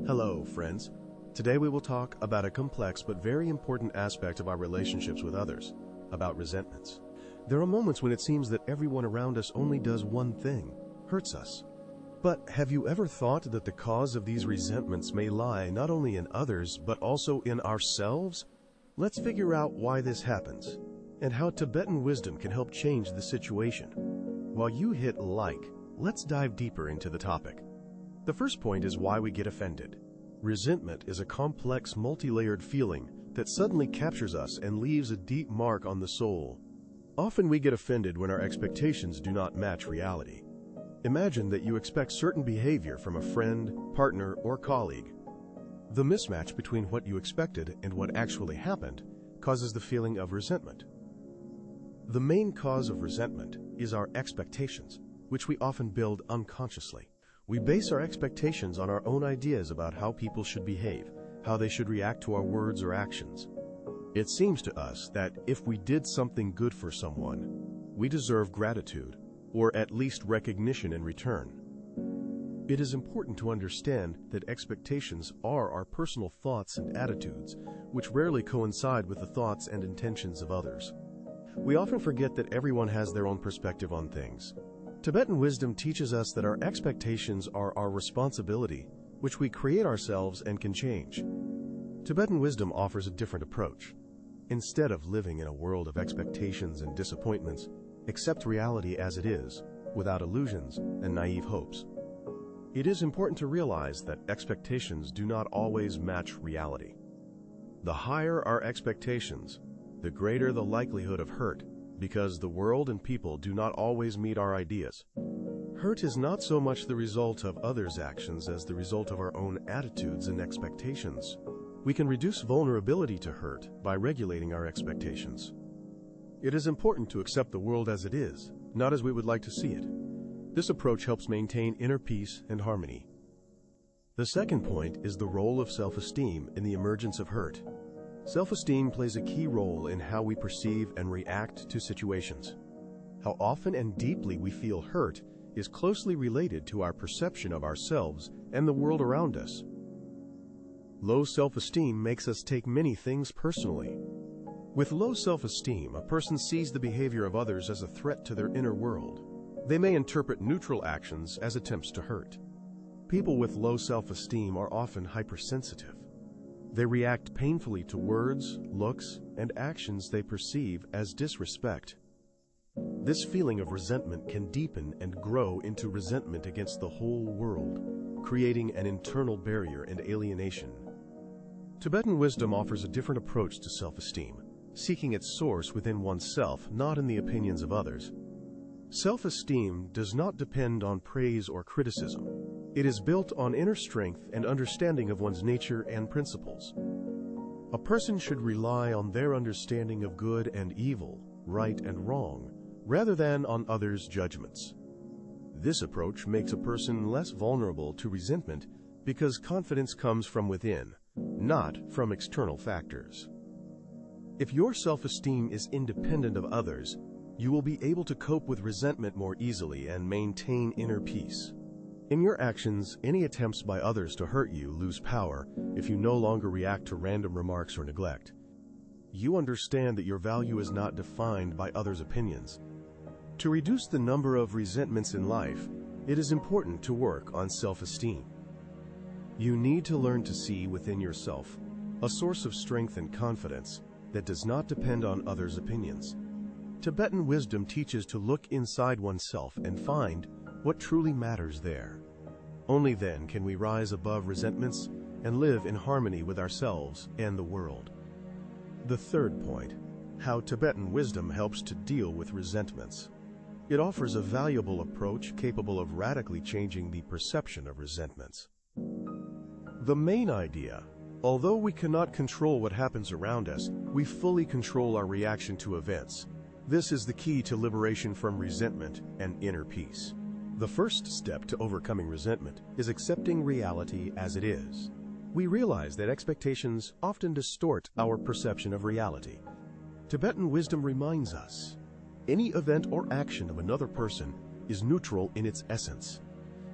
Hello, friends. Today we will talk about a complex but very important aspect of our relationships with others, about resentments. There are moments when it seems that everyone around us only does one thing, hurts us. But have you ever thought that the cause of these resentments may lie not only in others, but also in ourselves? Let's figure out why this happens, and how Tibetan wisdom can help change the situation. While you hit like, let's dive deeper into the topic. The first point is why we get offended. Resentment is a complex, multi-layered feeling that suddenly captures us and leaves a deep mark on the soul. Often we get offended when our expectations do not match reality. Imagine that you expect certain behavior from a friend, partner, or colleague. The mismatch between what you expected and what actually happened causes the feeling of resentment. The main cause of resentment is our expectations, which we often build unconsciously. We base our expectations on our own ideas about how people should behave, how they should react to our words or actions. It seems to us that if we did something good for someone, we deserve gratitude, or at least recognition in return. It is important to understand that expectations are our personal thoughts and attitudes, which rarely coincide with the thoughts and intentions of others. We often forget that everyone has their own perspective on things. Tibetan wisdom teaches us that our expectations are our responsibility, which we create ourselves and can change. Tibetan wisdom offers a different approach. Instead of living in a world of expectations and disappointments, accept reality as it is, without illusions and naive hopes. It is important to realize that expectations do not always match reality. The higher our expectations, the greater the likelihood of hurt, because the world and people do not always meet our ideas. Hurt is not so much the result of others' actions as the result of our own attitudes and expectations. We can reduce vulnerability to hurt by regulating our expectations. It is important to accept the world as it is, not as we would like to see it. This approach helps maintain inner peace and harmony. The second point is the role of self-esteem in the emergence of hurt. Self-esteem plays a key role in how we perceive and react to situations. How often and deeply we feel hurt is closely related to our perception of ourselves and the world around us. Low self-esteem makes us take many things personally. With low self-esteem, a person sees the behavior of others as a threat to their inner world. They may interpret neutral actions as attempts to hurt. People with low self-esteem are often hypersensitive. They react painfully to words, looks, and actions they perceive as disrespect. This feeling of resentment can deepen and grow into resentment against the whole world, creating an internal barrier and alienation. Tibetan wisdom offers a different approach to self-esteem, seeking its source within oneself, not in the opinions of others. Self-esteem does not depend on praise or criticism. It is built on inner strength and understanding of one's nature and principles. A person should rely on their understanding of good and evil, right and wrong, rather than on others' judgments. This approach makes a person less vulnerable to resentment because confidence comes from within, not from external factors. If your self-esteem is independent of others, you will be able to cope with resentment more easily and maintain inner peace. In your actions, any attempts by others to hurt you lose power if you no longer react to random remarks or neglect. You understand that your value is not defined by others' opinions. To reduce the number of resentments in life, it is important to work on self-esteem. You need to learn to see within yourself a source of strength and confidence that does not depend on others' opinions. Tibetan wisdom teaches to look inside oneself and find what truly matters there. Only then can we rise above resentments and live in harmony with ourselves and the world. The third point, how Tibetan wisdom helps to deal with resentments. It offers a valuable approach capable of radically changing the perception of resentments. The main idea, although we cannot control what happens around us, we fully control our reaction to events. This is the key to liberation from resentment and inner peace. The first step to overcoming resentment is accepting reality as it is. We realize that expectations often distort our perception of reality. Tibetan wisdom reminds us, any event or action of another person is neutral in its essence.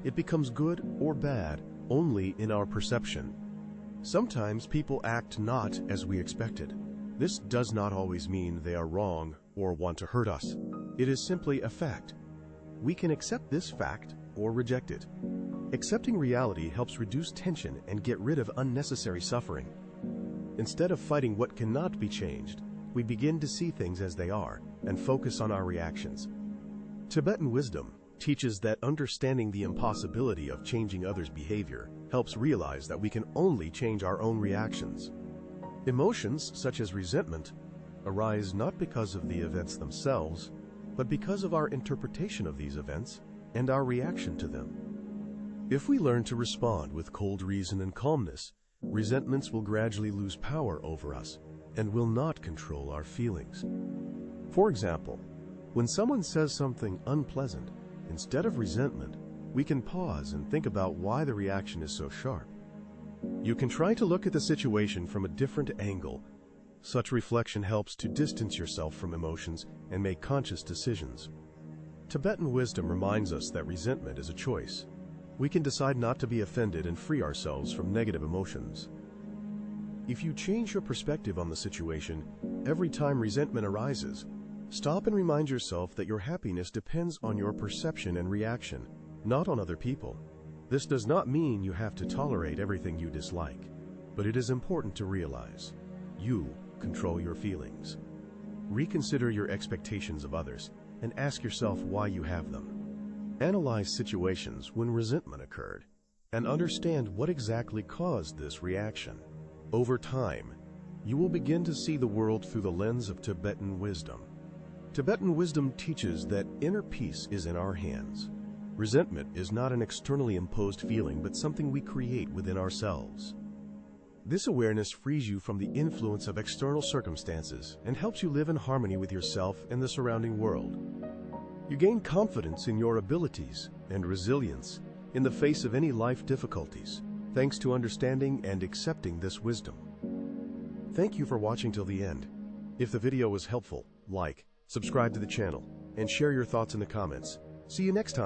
It becomes good or bad only in our perception. Sometimes people act not as we expected. This does not always mean they are wrong or want to hurt us. It is simply a fact. We can accept this fact or reject it. Accepting reality helps reduce tension and get rid of unnecessary suffering. Instead of fighting what cannot be changed, we begin to see things as they are and focus on our reactions. Tibetan wisdom teaches that understanding the impossibility of changing others' behavior helps realize that we can only change our own reactions. Emotions, such as resentment, arise not because of the events themselves, but because of our interpretation of these events and our reaction to them. If we learn to respond with cold reason and calmness, resentments will gradually lose power over us and will not control our feelings. For example, when someone says something unpleasant, instead of resentment, we can pause and think about why the reaction is so sharp. You can try to look at the situation from a different angle. Such reflection helps to distance yourself from emotions and make conscious decisions. Tibetan wisdom reminds us that resentment is a choice. We can decide not to be offended and free ourselves from negative emotions. If you change your perspective on the situation, every time resentment arises, stop and remind yourself that your happiness depends on your perception and reaction, not on other people. This does not mean you have to tolerate everything you dislike, but it is important to realize you control your feelings. Reconsider your expectations of others and ask yourself why you have them. Analyze situations when resentment occurred and understand what exactly caused this reaction. Over time, you will begin to see the world through the lens of Tibetan wisdom. Tibetan wisdom teaches that inner peace is in our hands. Resentment is not an externally imposed feeling, but something we create within ourselves. This awareness frees you from the influence of external circumstances and helps you live in harmony with yourself and the surrounding world. You gain confidence in your abilities and resilience in the face of any life difficulties, thanks to understanding and accepting this wisdom. Thank you for watching till the end. If the video was helpful, like, subscribe to the channel, and share your thoughts in the comments. See you next time.